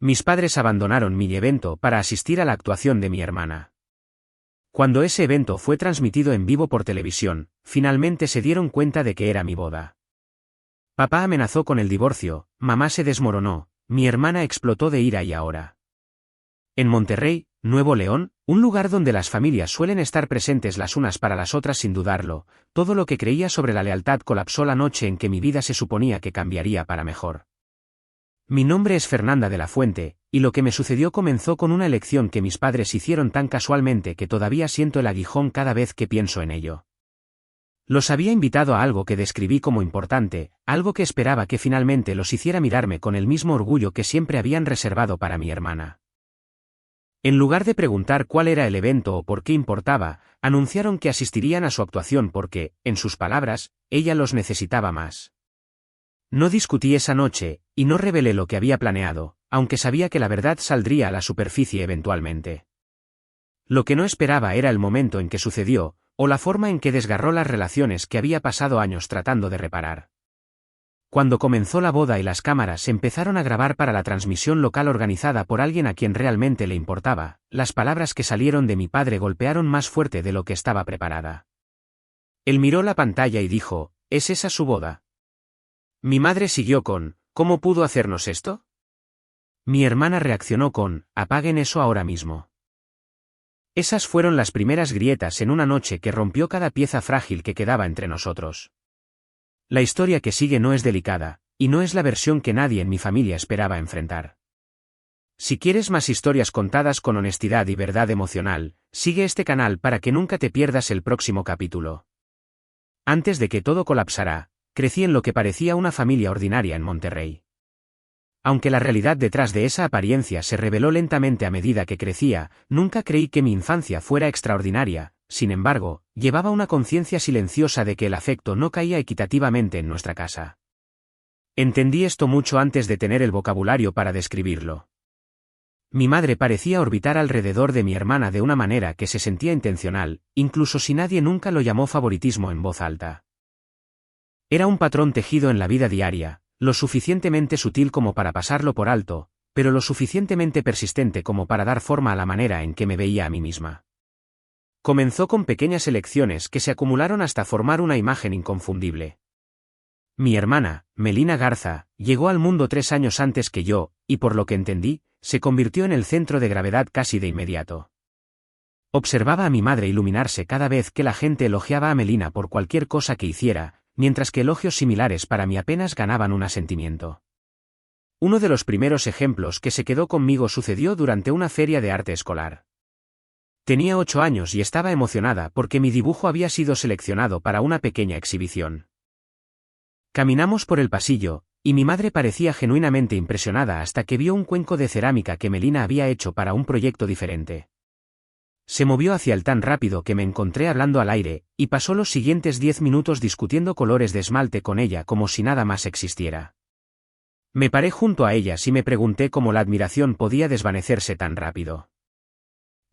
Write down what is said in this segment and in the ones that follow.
Mis padres abandonaron mi evento para asistir a la actuación de mi hermana. Cuando ese evento fue transmitido en vivo por televisión, finalmente se dieron cuenta de que era mi boda. Papá amenazó con el divorcio, mamá se desmoronó, mi hermana explotó de ira y ahora. En Monterrey, Nuevo León, un lugar donde las familias suelen estar presentes las unas para las otras sin dudarlo, todo lo que creía sobre la lealtad colapsó la noche en que mi vida se suponía que cambiaría para mejor. Mi nombre es Fernanda de la Fuente, y lo que me sucedió comenzó con una elección que mis padres hicieron tan casualmente que todavía siento el aguijón cada vez que pienso en ello. Los había invitado a algo que describí como importante, algo que esperaba que finalmente los hiciera mirarme con el mismo orgullo que siempre habían reservado para mi hermana. En lugar de preguntar cuál era el evento o por qué importaba, anunciaron que asistirían a su actuación porque, en sus palabras, ella los necesitaba más. No discutí esa noche, y no revelé lo que había planeado, aunque sabía que la verdad saldría a la superficie eventualmente. Lo que no esperaba era el momento en que sucedió, o la forma en que desgarró las relaciones que había pasado años tratando de reparar. Cuando comenzó la boda y las cámaras empezaron a grabar para la transmisión local organizada por alguien a quien realmente le importaba, las palabras que salieron de mi padre golpearon más fuerte de lo que estaba preparada. Él miró la pantalla y dijo, ¿es esa su boda? Mi madre siguió con, ¿cómo pudo hacernos esto? Mi hermana reaccionó con, apaguen eso ahora mismo. Esas fueron las primeras grietas en una noche que rompió cada pieza frágil que quedaba entre nosotros. La historia que sigue no es delicada, y no es la versión que nadie en mi familia esperaba enfrentar. Si quieres más historias contadas con honestidad y verdad emocional, sigue este canal para que nunca te pierdas el próximo capítulo. Antes de que todo colapsara, crecí en lo que parecía una familia ordinaria en Monterrey. Aunque la realidad detrás de esa apariencia se reveló lentamente a medida que crecía, nunca creí que mi infancia fuera extraordinaria. Sin embargo, llevaba una conciencia silenciosa de que el afecto no caía equitativamente en nuestra casa. Entendí esto mucho antes de tener el vocabulario para describirlo. Mi madre parecía orbitar alrededor de mi hermana de una manera que se sentía intencional, incluso si nadie nunca lo llamó favoritismo en voz alta. Era un patrón tejido en la vida diaria, lo suficientemente sutil como para pasarlo por alto, pero lo suficientemente persistente como para dar forma a la manera en que me veía a mí misma. Comenzó con pequeñas elecciones que se acumularon hasta formar una imagen inconfundible. Mi hermana, Melina Garza, llegó al mundo 3 años antes que yo, y por lo que entendí, se convirtió en el centro de gravedad casi de inmediato. Observaba a mi madre iluminarse cada vez que la gente elogiaba a Melina por cualquier cosa que hiciera, mientras que elogios similares para mí apenas ganaban un asentimiento. Uno de los primeros ejemplos que se quedó conmigo sucedió durante una feria de arte escolar. Tenía 8 años y estaba emocionada porque mi dibujo había sido seleccionado para una pequeña exhibición. Caminamos por el pasillo, y mi madre parecía genuinamente impresionada hasta que vio un cuenco de cerámica que Melina había hecho para un proyecto diferente. Se movió hacia él tan rápido que me encontré hablando al aire, y pasó los siguientes 10 minutos discutiendo colores de esmalte con ella como si nada más existiera. Me paré junto a ella y me pregunté cómo la admiración podía desvanecerse tan rápido.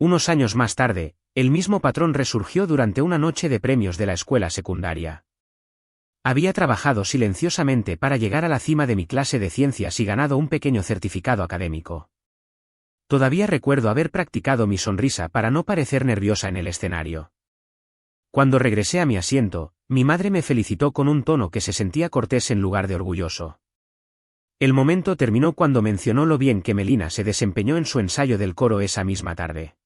Unos años más tarde, el mismo patrón resurgió durante una noche de premios de la escuela secundaria. Había trabajado silenciosamente para llegar a la cima de mi clase de ciencias y ganado un pequeño certificado académico. Todavía recuerdo haber practicado mi sonrisa para no parecer nerviosa en el escenario. Cuando regresé a mi asiento, mi madre me felicitó con un tono que se sentía cortés en lugar de orgulloso. El momento terminó cuando mencionó lo bien que Melina se desempeñó en su ensayo del coro esa misma tarde.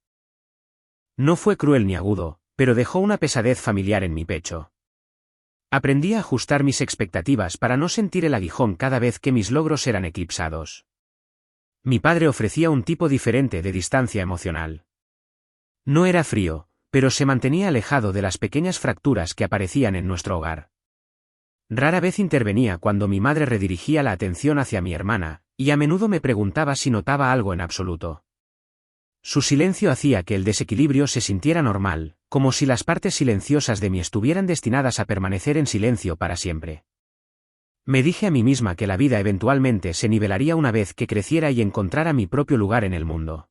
No fue cruel ni agudo, pero dejó una pesadez familiar en mi pecho. Aprendí a ajustar mis expectativas para no sentir el aguijón cada vez que mis logros eran eclipsados. Mi padre ofrecía un tipo diferente de distancia emocional. No era frío, pero se mantenía alejado de las pequeñas fracturas que aparecían en nuestro hogar. Rara vez intervenía cuando mi madre redirigía la atención hacia mi hermana, y a menudo me preguntaba si notaba algo en absoluto. Su silencio hacía que el desequilibrio se sintiera normal, como si las partes silenciosas de mí estuvieran destinadas a permanecer en silencio para siempre. Me dije a mí misma que la vida eventualmente se nivelaría una vez que creciera y encontrara mi propio lugar en el mundo.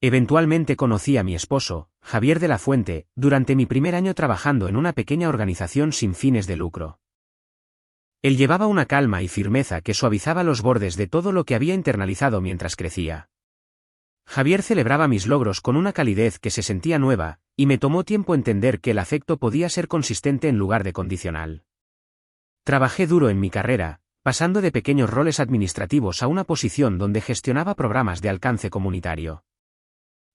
Eventualmente conocí a mi esposo, Javier de la Fuente, durante mi primer año trabajando en una pequeña organización sin fines de lucro. Él llevaba una calma y firmeza que suavizaba los bordes de todo lo que había internalizado mientras crecía. Javier celebraba mis logros con una calidez que se sentía nueva, y me tomó tiempo entender que el afecto podía ser consistente en lugar de condicional. Trabajé duro en mi carrera, pasando de pequeños roles administrativos a una posición donde gestionaba programas de alcance comunitario.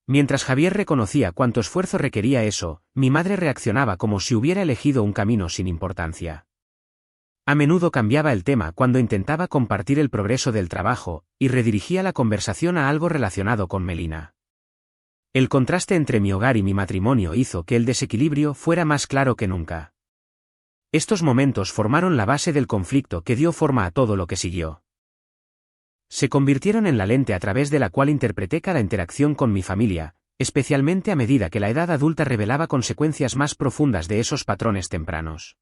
Mientras Javier reconocía cuánto esfuerzo requería eso, mi madre reaccionaba como si hubiera elegido un camino sin importancia. A menudo cambiaba el tema cuando intentaba compartir el progreso del trabajo, y redirigía la conversación a algo relacionado con Melina. El contraste entre mi hogar y mi matrimonio hizo que el desequilibrio fuera más claro que nunca. Estos momentos formaron la base del conflicto que dio forma a todo lo que siguió. Se convirtieron en la lente a través de la cual interpreté cada interacción con mi familia, especialmente a medida que la edad adulta revelaba consecuencias más profundas de esos patrones tempranos.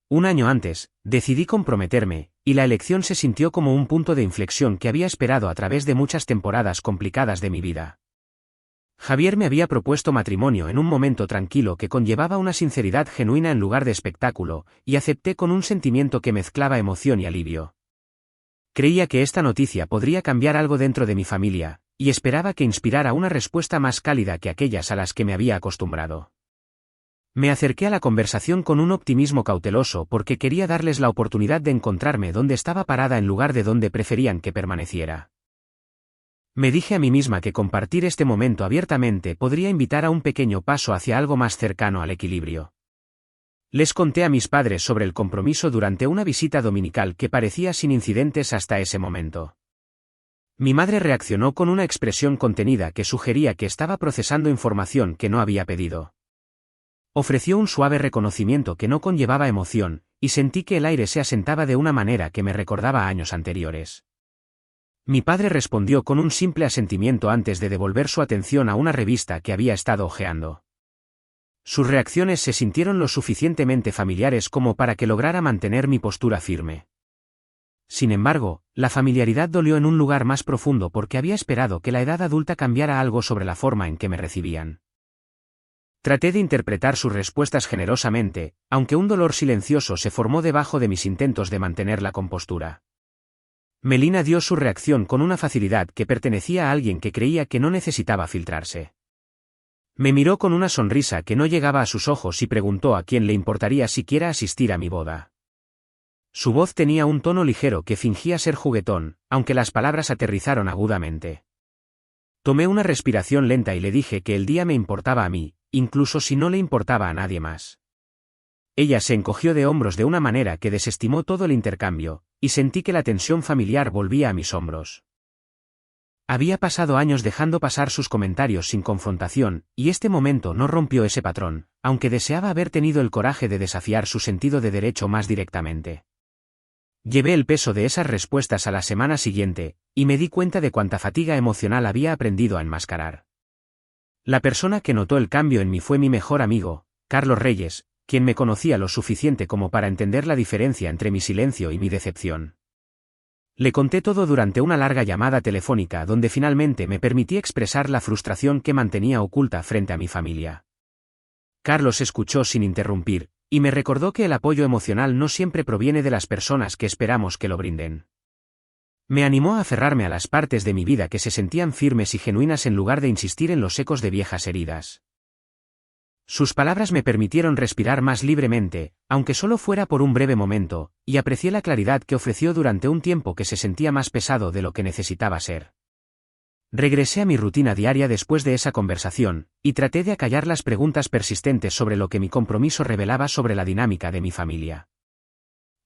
Un año antes, decidí comprometerme, y la elección se sintió como un punto de inflexión que había esperado a través de muchas temporadas complicadas de mi vida. Javier me había propuesto matrimonio en un momento tranquilo que conllevaba una sinceridad genuina en lugar de espectáculo, y acepté con un sentimiento que mezclaba emoción y alivio. Creía que esta noticia podría cambiar algo dentro de mi familia, y esperaba que inspirara una respuesta más cálida que aquellas a las que me había acostumbrado. Me acerqué a la conversación con un optimismo cauteloso porque quería darles la oportunidad de encontrarme donde estaba parada en lugar de donde preferían que permaneciera. Me dije a mí misma que compartir este momento abiertamente podría invitar a un pequeño paso hacia algo más cercano al equilibrio. Les conté a mis padres sobre el compromiso durante una visita dominical que parecía sin incidentes hasta ese momento. Mi madre reaccionó con una expresión contenida que sugería que estaba procesando información que no había pedido. Ofreció un suave reconocimiento que no conllevaba emoción, y sentí que el aire se asentaba de una manera que me recordaba años anteriores. Mi padre respondió con un simple asentimiento antes de devolver su atención a una revista que había estado hojeando. Sus reacciones se sintieron lo suficientemente familiares como para que lograra mantener mi postura firme. Sin embargo, la familiaridad dolió en un lugar más profundo porque había esperado que la edad adulta cambiara algo sobre la forma en que me recibían. Traté de interpretar sus respuestas generosamente, aunque un dolor silencioso se formó debajo de mis intentos de mantener la compostura. Melina dio su reacción con una facilidad que pertenecía a alguien que creía que no necesitaba filtrarse. Me miró con una sonrisa que no llegaba a sus ojos y preguntó a quién le importaría siquiera asistir a mi boda. Su voz tenía un tono ligero que fingía ser juguetón, aunque las palabras aterrizaron agudamente. Tomé una respiración lenta y le dije que el día me importaba a mí, incluso si no le importaba a nadie más. Ella se encogió de hombros de una manera que desestimó todo el intercambio, y sentí que la tensión familiar volvía a mis hombros. Había pasado años dejando pasar sus comentarios sin confrontación, y este momento no rompió ese patrón, aunque deseaba haber tenido el coraje de desafiar su sentido de derecho más directamente. Llevé el peso de esas respuestas a la semana siguiente, y me di cuenta de cuánta fatiga emocional había aprendido a enmascarar. La persona que notó el cambio en mí fue mi mejor amigo, Carlos Reyes, quien me conocía lo suficiente como para entender la diferencia entre mi silencio y mi decepción. Le conté todo durante una larga llamada telefónica donde finalmente me permití expresar la frustración que mantenía oculta frente a mi familia. Carlos escuchó sin interrumpir, y me recordó que el apoyo emocional no siempre proviene de las personas que esperamos que lo brinden. Me animó a aferrarme a las partes de mi vida que se sentían firmes y genuinas en lugar de insistir en los ecos de viejas heridas. Sus palabras me permitieron respirar más libremente, aunque solo fuera por un breve momento, y aprecié la claridad que ofreció durante un tiempo que se sentía más pesado de lo que necesitaba ser. Regresé a mi rutina diaria después de esa conversación, y traté de acallar las preguntas persistentes sobre lo que mi compromiso revelaba sobre la dinámica de mi familia.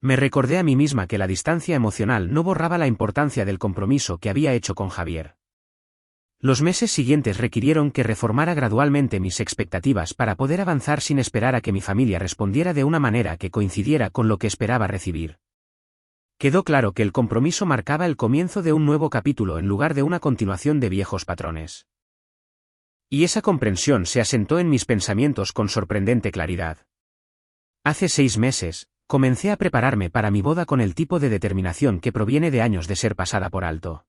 Me recordé a mí misma que la distancia emocional no borraba la importancia del compromiso que había hecho con Javier. Los meses siguientes requirieron que reformara gradualmente mis expectativas para poder avanzar sin esperar a que mi familia respondiera de una manera que coincidiera con lo que esperaba recibir. Quedó claro que el compromiso marcaba el comienzo de un nuevo capítulo en lugar de una continuación de viejos patrones. Y esa comprensión se asentó en mis pensamientos con sorprendente claridad. Hace 6 meses, comencé a prepararme para mi boda con el tipo de determinación que proviene de años de ser pasada por alto.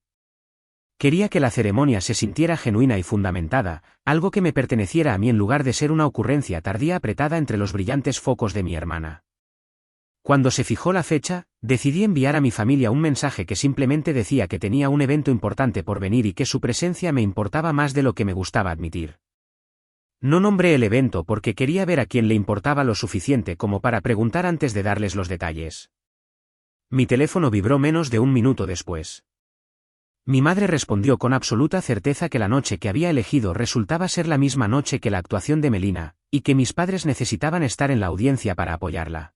Quería que la ceremonia se sintiera genuina y fundamentada, algo que me perteneciera a mí en lugar de ser una ocurrencia tardía apretada entre los brillantes focos de mi hermana. Cuando se fijó la fecha, decidí enviar a mi familia un mensaje que simplemente decía que tenía un evento importante por venir y que su presencia me importaba más de lo que me gustaba admitir. No nombré el evento porque quería ver a quién le importaba lo suficiente como para preguntar antes de darles los detalles. Mi teléfono vibró menos de un minuto después. Mi madre respondió con absoluta certeza que la noche que había elegido resultaba ser la misma noche que la actuación de Melina, y que mis padres necesitaban estar en la audiencia para apoyarla.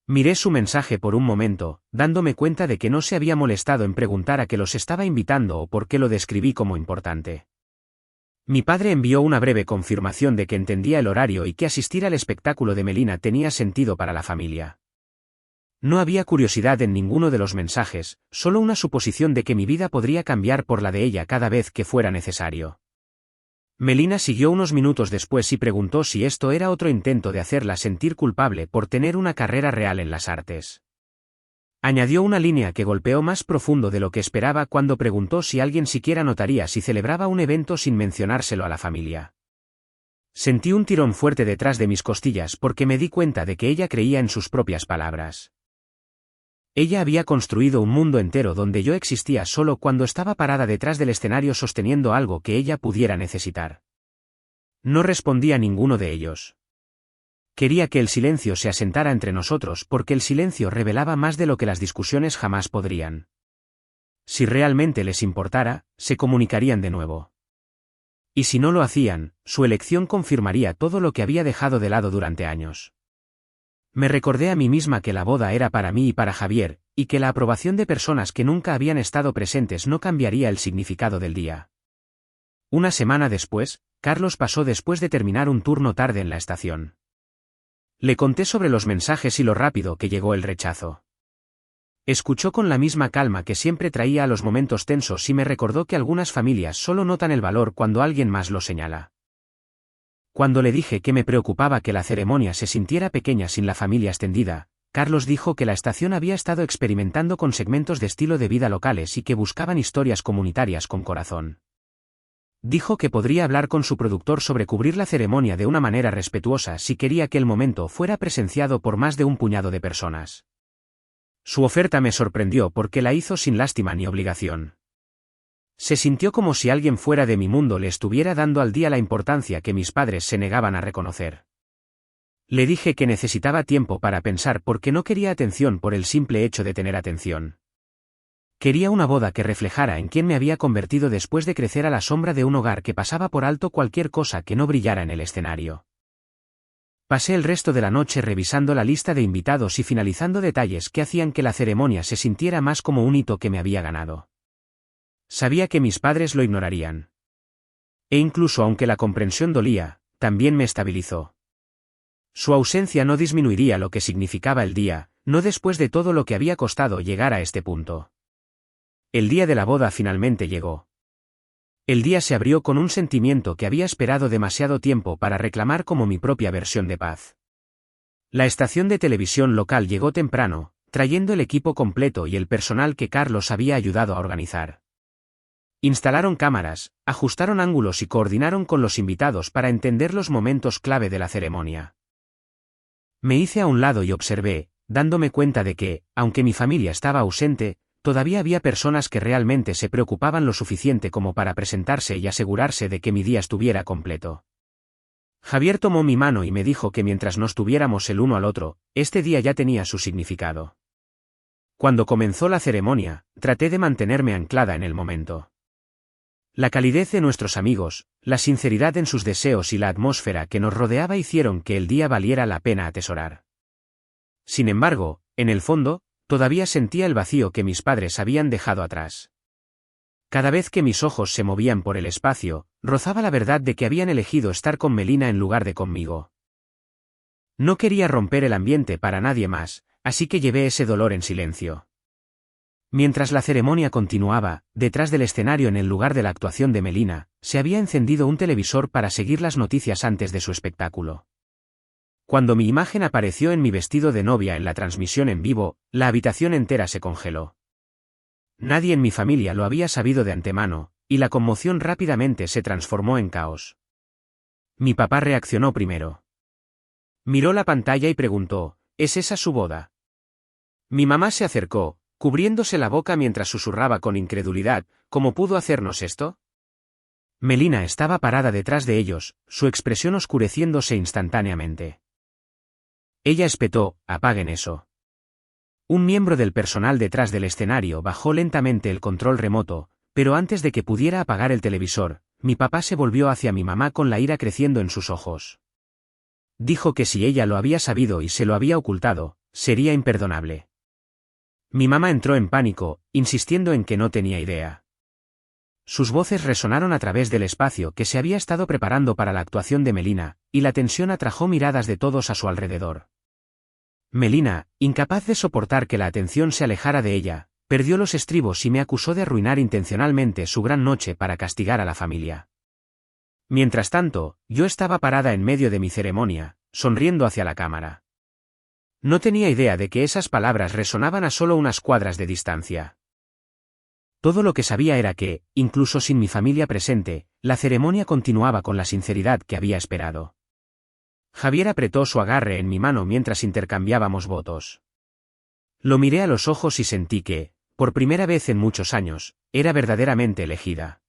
Miré su mensaje por un momento, dándome cuenta de que no se había molestado en preguntar a qué los estaba invitando o por qué lo describí como importante. Mi padre envió una breve confirmación de que entendía el horario y que asistir al espectáculo de Melina tenía sentido para la familia. No había curiosidad en ninguno de los mensajes, solo una suposición de que mi vida podría cambiar por la de ella cada vez que fuera necesario. Melina siguió unos minutos después y preguntó si esto era otro intento de hacerla sentir culpable por tener una carrera real en las artes. Añadió una línea que golpeó más profundo de lo que esperaba cuando preguntó si alguien siquiera notaría si celebraba un evento sin mencionárselo a la familia. Sentí un tirón fuerte detrás de mis costillas porque me di cuenta de que ella creía en sus propias palabras. Ella había construido un mundo entero donde yo existía solo cuando estaba parada detrás del escenario sosteniendo algo que ella pudiera necesitar. No respondí a ninguno de ellos. Quería que el silencio se asentara entre nosotros porque el silencio revelaba más de lo que las discusiones jamás podrían. Si realmente les importara, se comunicarían de nuevo. Y si no lo hacían, su elección confirmaría todo lo que había dejado de lado durante años. Me recordé a mí misma que la boda era para mí y para Javier, y que la aprobación de personas que nunca habían estado presentes no cambiaría el significado del día. Una semana después, Carlos pasó después de terminar un turno tarde en la estación. Le conté sobre los mensajes y lo rápido que llegó el rechazo. Escuchó con la misma calma que siempre traía a los momentos tensos y me recordó que algunas familias solo notan el valor cuando alguien más lo señala. Cuando le dije que me preocupaba que la ceremonia se sintiera pequeña sin la familia extendida, Carlos dijo que la estación había estado experimentando con segmentos de estilo de vida locales y que buscaban historias comunitarias con corazón. Dijo que podría hablar con su productor sobre cubrir la ceremonia de una manera respetuosa si quería que el momento fuera presenciado por más de un puñado de personas. Su oferta me sorprendió porque la hizo sin lástima ni obligación. Se sintió como si alguien fuera de mi mundo le estuviera dando al día la importancia que mis padres se negaban a reconocer. Le dije que necesitaba tiempo para pensar porque no quería atención por el simple hecho de tener atención. Quería una boda que reflejara en quién me había convertido después de crecer a la sombra de un hogar que pasaba por alto cualquier cosa que no brillara en el escenario. Pasé el resto de la noche revisando la lista de invitados y finalizando detalles que hacían que la ceremonia se sintiera más como un hito que me había ganado. Sabía que mis padres lo ignorarían. E incluso aunque la comprensión dolía, también me estabilizó. Su ausencia no disminuiría lo que significaba el día, no después de todo lo que había costado llegar a este punto. El día de la boda finalmente llegó. El día se abrió con un sentimiento que había esperado demasiado tiempo para reclamar como mi propia versión de paz. La estación de televisión local llegó temprano, trayendo el equipo completo y el personal que Carlos había ayudado a organizar. Instalaron cámaras, ajustaron ángulos y coordinaron con los invitados para entender los momentos clave de la ceremonia. Me hice a un lado y observé, dándome cuenta de que, aunque mi familia estaba ausente, todavía había personas que realmente se preocupaban lo suficiente como para presentarse y asegurarse de que mi día estuviera completo. Javier tomó mi mano y me dijo que mientras nos tuviéramos el uno al otro, este día ya tenía su significado. Cuando comenzó la ceremonia, traté de mantenerme anclada en el momento. La calidez de nuestros amigos, la sinceridad en sus deseos y la atmósfera que nos rodeaba hicieron que el día valiera la pena atesorar. Sin embargo, en el fondo, todavía sentía el vacío que mis padres habían dejado atrás. Cada vez que mis ojos se movían por el espacio, rozaba la verdad de que habían elegido estar con Melina en lugar de conmigo. No quería romper el ambiente para nadie más, así que llevé ese dolor en silencio. Mientras la ceremonia continuaba, detrás del escenario en el lugar de la actuación de Melina, se había encendido un televisor para seguir las noticias antes de su espectáculo. Cuando mi imagen apareció en mi vestido de novia en la transmisión en vivo, la habitación entera se congeló. Nadie en mi familia lo había sabido de antemano, y la conmoción rápidamente se transformó en caos. Mi papá reaccionó primero. Miró la pantalla y preguntó, ¿Es esa su boda? Mi mamá se acercó, cubriéndose la boca mientras susurraba con incredulidad, ¿cómo pudo hacernos esto? Melina estaba parada detrás de ellos, su expresión oscureciéndose instantáneamente. Ella espetó, apaguen eso. Un miembro del personal detrás del escenario bajó lentamente el control remoto, pero antes de que pudiera apagar el televisor, mi papá se volvió hacia mi mamá con la ira creciendo en sus ojos. Dijo que si ella lo había sabido y se lo había ocultado, sería imperdonable. Mi mamá entró en pánico, insistiendo en que no tenía idea. Sus voces resonaron a través del espacio que se había estado preparando para la actuación de Melina, y la tensión atrajo miradas de todos a su alrededor. Melina, incapaz de soportar que la atención se alejara de ella, perdió los estribos y me acusó de arruinar intencionalmente su gran noche para castigar a la familia. Mientras tanto, yo estaba parada en medio de mi ceremonia, sonriendo hacia la cámara. No tenía idea de que esas palabras resonaban a solo unas cuadras de distancia. Todo lo que sabía era que, incluso sin mi familia presente, la ceremonia continuaba con la sinceridad que había esperado. Javier apretó su agarre en mi mano mientras intercambiábamos votos. Lo miré a los ojos y sentí que, por primera vez en muchos años, era verdaderamente elegida.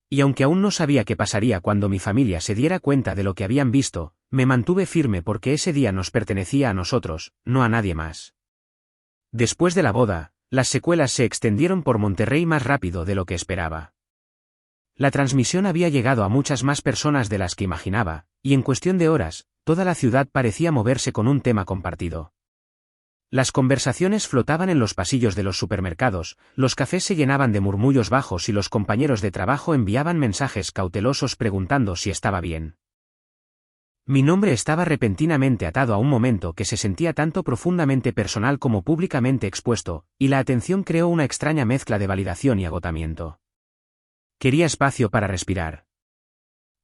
Y aunque aún no sabía qué pasaría cuando mi familia se diera cuenta de lo que habían visto, me mantuve firme porque ese día nos pertenecía a nosotros, no a nadie más. Después de la boda, las secuelas se extendieron por Monterrey más rápido de lo que esperaba. La transmisión había llegado a muchas más personas de las que imaginaba, y en cuestión de horas, toda la ciudad parecía moverse con un tema compartido. Las conversaciones flotaban en los pasillos de los supermercados, los cafés se llenaban de murmullos bajos y los compañeros de trabajo enviaban mensajes cautelosos preguntando si estaba bien. Mi nombre estaba repentinamente atado a un momento que se sentía tanto profundamente personal como públicamente expuesto, y la atención creó una extraña mezcla de validación y agotamiento. Quería espacio para respirar.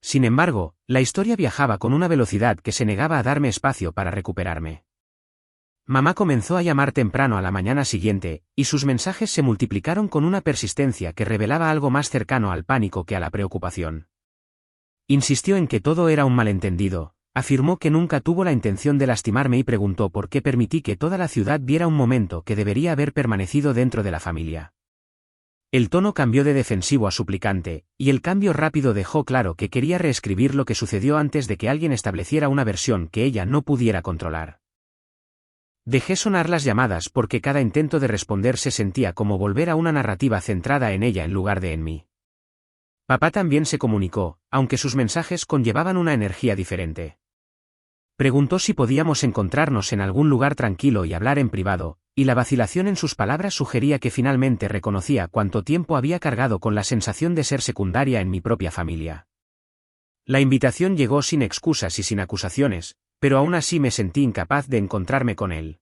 Sin embargo, la historia viajaba con una velocidad que se negaba a darme espacio para recuperarme. Mamá comenzó a llamar temprano a la mañana siguiente, y sus mensajes se multiplicaron con una persistencia que revelaba algo más cercano al pánico que a la preocupación. Insistió en que todo era un malentendido, afirmó que nunca tuvo la intención de lastimarme y preguntó por qué permití que toda la ciudad viera un momento que debería haber permanecido dentro de la familia. El tono cambió de defensivo a suplicante, y el cambio rápido dejó claro que quería reescribir lo que sucedió antes de que alguien estableciera una versión que ella no pudiera controlar. Dejé sonar las llamadas porque cada intento de responder se sentía como volver a una narrativa centrada en ella en lugar de en mí. Papá también se comunicó, aunque sus mensajes conllevaban una energía diferente. Preguntó si podíamos encontrarnos en algún lugar tranquilo y hablar en privado, y la vacilación en sus palabras sugería que finalmente reconocía cuánto tiempo había cargado con la sensación de ser secundaria en mi propia familia. La invitación llegó sin excusas y sin acusaciones, pero aún así me sentí incapaz de encontrarme con él.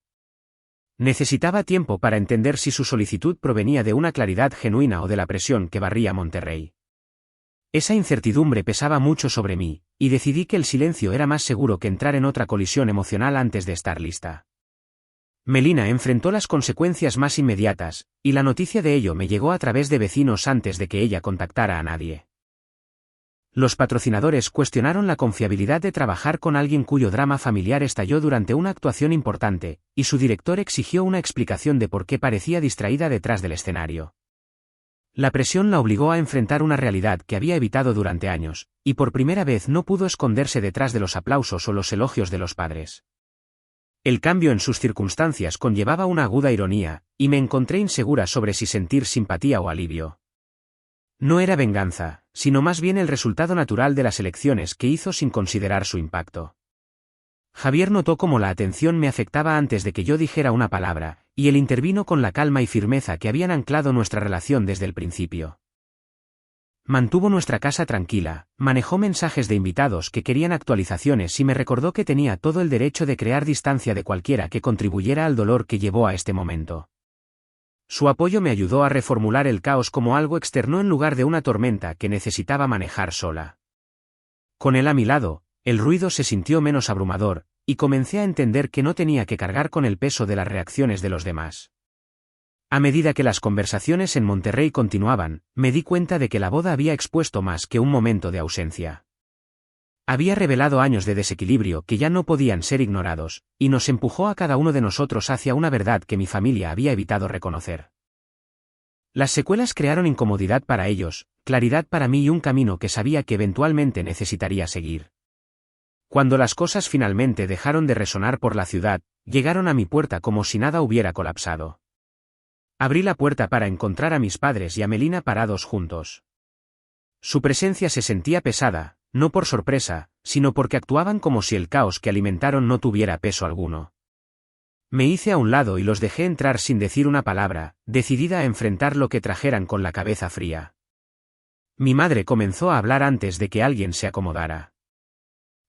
Necesitaba tiempo para entender si su solicitud provenía de una claridad genuina o de la presión que barría Monterrey. Esa incertidumbre pesaba mucho sobre mí, y decidí que el silencio era más seguro que entrar en otra colisión emocional antes de estar lista. Melina enfrentó las consecuencias más inmediatas, y la noticia de ello me llegó a través de vecinos antes de que ella contactara a nadie. Los patrocinadores cuestionaron la confiabilidad de trabajar con alguien cuyo drama familiar estalló durante una actuación importante, y su director exigió una explicación de por qué parecía distraída detrás del escenario. La presión la obligó a enfrentar una realidad que había evitado durante años, y por primera vez no pudo esconderse detrás de los aplausos o los elogios de los padres. El cambio en sus circunstancias conllevaba una aguda ironía, y me encontré insegura sobre si sentir simpatía o alivio. No era venganza, sino más bien el resultado natural de las elecciones que hizo sin considerar su impacto. Javier notó cómo la atención me afectaba antes de que yo dijera una palabra, y él intervino con la calma y firmeza que habían anclado nuestra relación desde el principio. Mantuvo nuestra casa tranquila, manejó mensajes de invitados que querían actualizaciones y me recordó que tenía todo el derecho de crear distancia de cualquiera que contribuyera al dolor que llevó a este momento. Su apoyo me ayudó a reformular el caos como algo externo en lugar de una tormenta que necesitaba manejar sola. Con él a mi lado, el ruido se sintió menos abrumador, y comencé a entender que no tenía que cargar con el peso de las reacciones de los demás. A medida que las conversaciones en Monterrey continuaban, me di cuenta de que la boda había expuesto más que un momento de ausencia. Había revelado años de desequilibrio que ya no podían ser ignorados, y nos empujó a cada uno de nosotros hacia una verdad que mi familia había evitado reconocer. Las secuelas crearon incomodidad para ellos, claridad para mí y un camino que sabía que eventualmente necesitaría seguir. Cuando las cosas finalmente dejaron de resonar por la ciudad, llegaron a mi puerta como si nada hubiera colapsado. Abrí la puerta para encontrar a mis padres y a Melina parados juntos. Su presencia se sentía pesada, no por sorpresa, sino porque actuaban como si el caos que alimentaron no tuviera peso alguno. Me hice a un lado y los dejé entrar sin decir una palabra, decidida a enfrentar lo que trajeran con la cabeza fría. Mi madre comenzó a hablar antes de que alguien se acomodara.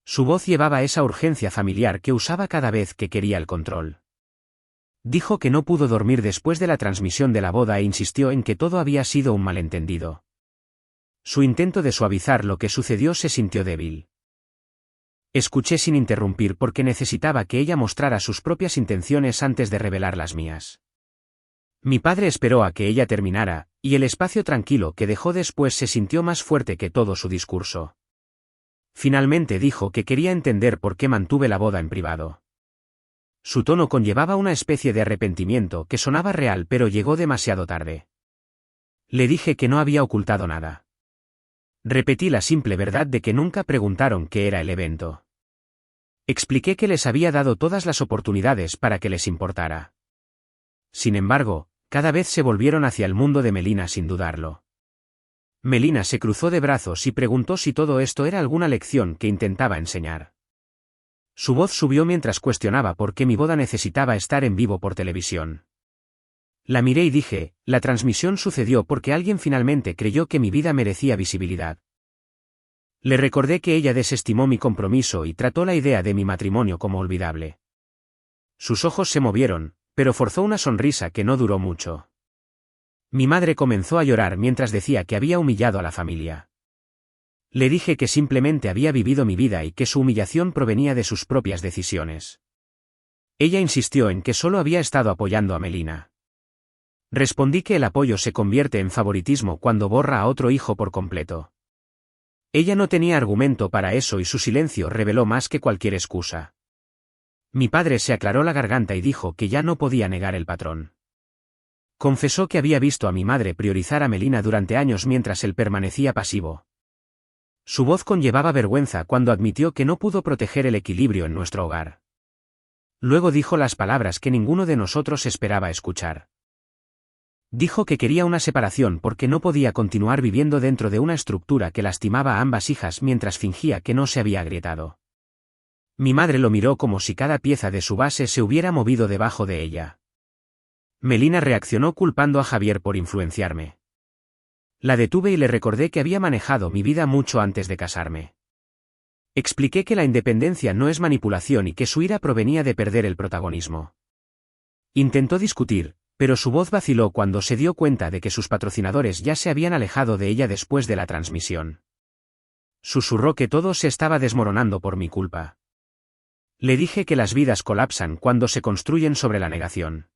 Su voz llevaba esa urgencia familiar que usaba cada vez que quería el control. Dijo que no pudo dormir después de la transmisión de la boda e insistió en que todo había sido un malentendido. Su intento de suavizar lo que sucedió se sintió débil. Escuché sin interrumpir porque necesitaba que ella mostrara sus propias intenciones antes de revelar las mías. Mi padre esperó a que ella terminara, y el espacio tranquilo que dejó después se sintió más fuerte que todo su discurso. Finalmente dijo que quería entender por qué mantuve la boda en privado. Su tono conllevaba una especie de arrepentimiento que sonaba real pero llegó demasiado tarde. Le dije que no había ocultado nada. Repetí la simple verdad de que nunca preguntaron qué era el evento. Expliqué que les había dado todas las oportunidades para que les importara. Sin embargo, cada vez se volvieron hacia el mundo de Melina sin dudarlo. Melina se cruzó de brazos y preguntó si todo esto era alguna lección que intentaba enseñar. Su voz subió mientras cuestionaba por qué mi boda necesitaba estar en vivo por televisión. La miré y dije, la transmisión sucedió porque alguien finalmente creyó que mi vida merecía visibilidad. Le recordé que ella desestimó mi compromiso y trató la idea de mi matrimonio como olvidable. Sus ojos se movieron, pero forzó una sonrisa que no duró mucho. Mi madre comenzó a llorar mientras decía que había humillado a la familia. Le dije que simplemente había vivido mi vida y que su humillación provenía de sus propias decisiones. Ella insistió en que solo había estado apoyando a Melina. Respondí que el apoyo se convierte en favoritismo cuando borra a otro hijo por completo. Ella no tenía argumento para eso y su silencio reveló más que cualquier excusa. Mi padre se aclaró la garganta y dijo que ya no podía negar el patrón. Confesó que había visto a mi madre priorizar a Melina durante años mientras él permanecía pasivo. Su voz conllevaba vergüenza cuando admitió que no pudo proteger el equilibrio en nuestro hogar. Luego dijo las palabras que ninguno de nosotros esperaba escuchar. Dijo que quería una separación porque no podía continuar viviendo dentro de una estructura que lastimaba a ambas hijas mientras fingía que no se había agrietado. Mi madre lo miró como si cada pieza de su base se hubiera movido debajo de ella. Melina reaccionó culpando a Javier por influenciarme. La detuve y le recordé que había manejado mi vida mucho antes de casarme. Expliqué que la independencia no es manipulación y que su ira provenía de perder el protagonismo. Intentó discutir, pero su voz vaciló cuando se dio cuenta de que sus patrocinadores ya se habían alejado de ella después de la transmisión. Susurró que todo se estaba desmoronando por mi culpa. Le dije que las vidas colapsan cuando se construyen sobre la negación.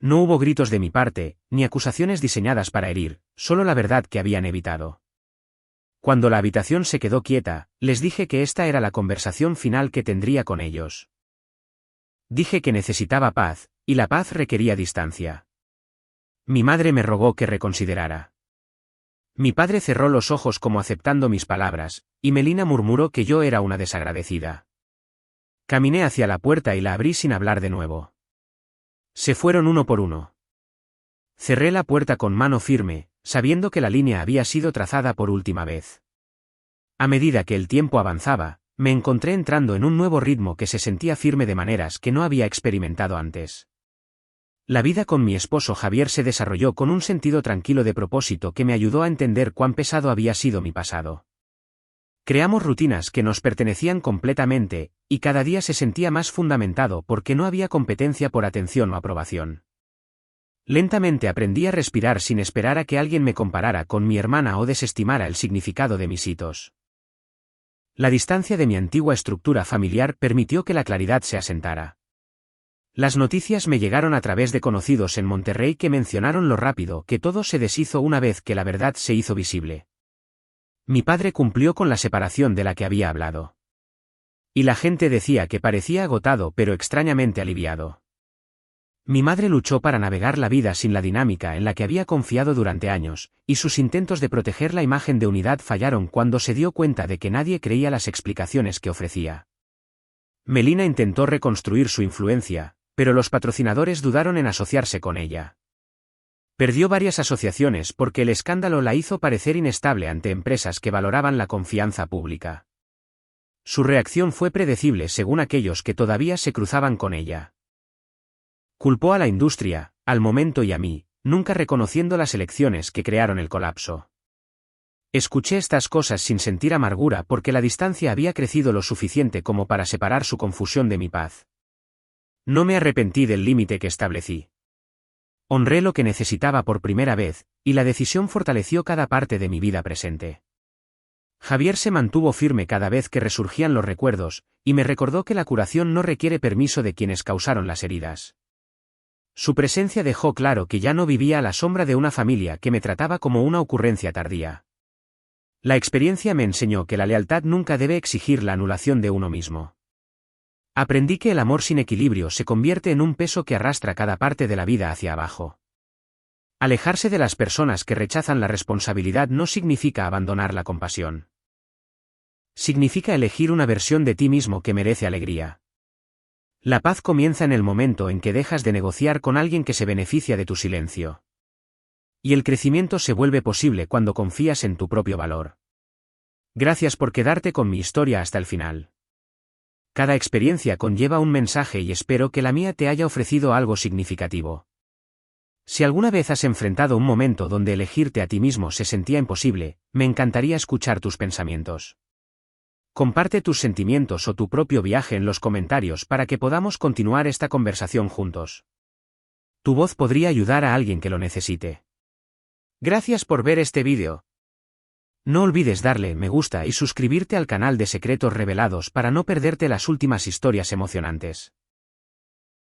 No hubo gritos de mi parte, ni acusaciones diseñadas para herir, solo la verdad que habían evitado. Cuando la habitación se quedó quieta, les dije que esta era la conversación final que tendría con ellos. Dije que necesitaba paz, y la paz requería distancia. Mi madre me rogó que reconsiderara. Mi padre cerró los ojos como aceptando mis palabras, y Melina murmuró que yo era una desagradecida. Caminé hacia la puerta y la abrí sin hablar de nuevo. Se fueron uno por uno. Cerré la puerta con mano firme, sabiendo que la línea había sido trazada por última vez. A medida que el tiempo avanzaba, me encontré entrando en un nuevo ritmo que se sentía firme de maneras que no había experimentado antes. La vida con mi esposo Javier se desarrolló con un sentido tranquilo de propósito que me ayudó a entender cuán pesado había sido mi pasado. Creamos rutinas que nos pertenecían completamente, y cada día se sentía más fundamentado porque no había competencia por atención o aprobación. Lentamente aprendí a respirar sin esperar a que alguien me comparara con mi hermana o desestimara el significado de mis hitos. La distancia de mi antigua estructura familiar permitió que la claridad se asentara. Las noticias me llegaron a través de conocidos en Monterrey que mencionaron lo rápido que todo se deshizo una vez que la verdad se hizo visible. Mi padre cumplió con la separación de la que había hablado. Y la gente decía que parecía agotado pero extrañamente aliviado. Mi madre luchó para navegar la vida sin la dinámica en la que había confiado durante años, y sus intentos de proteger la imagen de unidad fallaron cuando se dio cuenta de que nadie creía las explicaciones que ofrecía. Melina intentó reconstruir su influencia, pero los patrocinadores dudaron en asociarse con ella. Perdió varias asociaciones porque el escándalo la hizo parecer inestable ante empresas que valoraban la confianza pública. Su reacción fue predecible según aquellos que todavía se cruzaban con ella. Culpó a la industria, al momento y a mí, nunca reconociendo las elecciones que crearon el colapso. Escuché estas cosas sin sentir amargura porque la distancia había crecido lo suficiente como para separar su confusión de mi paz. No me arrepentí del límite que establecí. Honré lo que necesitaba por primera vez, y la decisión fortaleció cada parte de mi vida presente. Javier se mantuvo firme cada vez que resurgían los recuerdos, y me recordó que la curación no requiere permiso de quienes causaron las heridas. Su presencia dejó claro que ya no vivía a la sombra de una familia que me trataba como una ocurrencia tardía. La experiencia me enseñó que la lealtad nunca debe exigir la anulación de uno mismo. Aprendí que el amor sin equilibrio se convierte en un peso que arrastra cada parte de la vida hacia abajo. Alejarse de las personas que rechazan la responsabilidad no significa abandonar la compasión. Significa elegir una versión de ti mismo que merece alegría. La paz comienza en el momento en que dejas de negociar con alguien que se beneficia de tu silencio. Y el crecimiento se vuelve posible cuando confías en tu propio valor. Gracias por quedarte con mi historia hasta el final. Cada experiencia conlleva un mensaje y espero que la mía te haya ofrecido algo significativo. Si alguna vez has enfrentado un momento donde elegirte a ti mismo se sentía imposible, me encantaría escuchar tus pensamientos. Comparte tus sentimientos o tu propio viaje en los comentarios para que podamos continuar esta conversación juntos. Tu voz podría ayudar a alguien que lo necesite. Gracias por ver este vídeo. No olvides darle me gusta y suscribirte al canal de Secretos Revelados para no perderte las últimas historias emocionantes.